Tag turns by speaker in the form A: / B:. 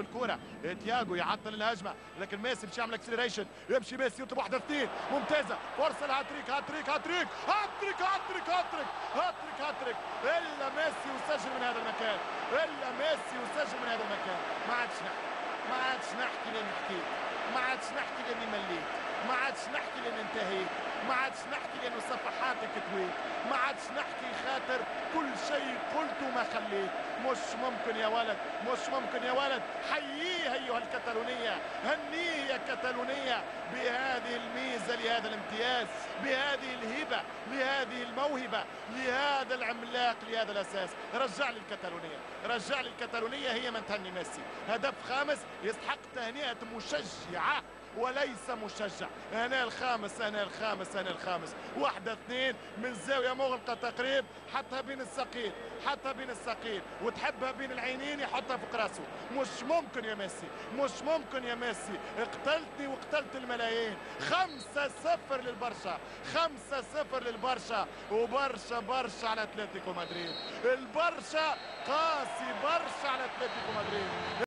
A: الكرة تياجو يعطل الهجمة، لكن ميسي باش يعمل اكسلريشن، يمشي ميسي يطلب واحدة اثنين ممتازة، فرصة لهاتريك هاتريك هاتريك هاتريك هاتريك هاتريك هاتريك هاتريك إلا ميسي وسجل من هذا المكان، إلا ميسي وسجل من هذا المكان. ما عادش نحكي لأني حكيت، ما عادش نحكي لأني مليت، ما عادش نحكي لأني انتهيت، ما عادش نحكي لأنه صفحاتك طويل، ما عادش نحكي خاطر كل شيء قلته ما خليت. مش ممكن يا ولد، مش ممكن يا ولد. حييه أيها الكتالونية، هنيه يا كتالونية بهذه الميزة، لهذا الامتياز، بهذه الهبة، لهذه الموهبة، لهذا العملاق، لهذا الأساس. رجع لي الكتالونية، رجع لي الكتالونية، هي من تهني ميسي. هدف خامس يستحق تهنئة مشجعة وليس مشجع. انا الخامس، انا الخامس، انا الخامس. واحدة اثنين من زاوية مغلقة تقريب، حطها بين الساقين، حطها بين الساقين، وتحبها بين العينين يحطها فوق راسه. مش ممكن يا ميسي، مش ممكن يا ميسي. قتلتني وقتلت الملايين. 5-0 للبرشا، 5-0 للبرشا، وبرشا برشا على اتلتيكو مدريد. البرشا قاسي برشا على اتلتيكو مدريد.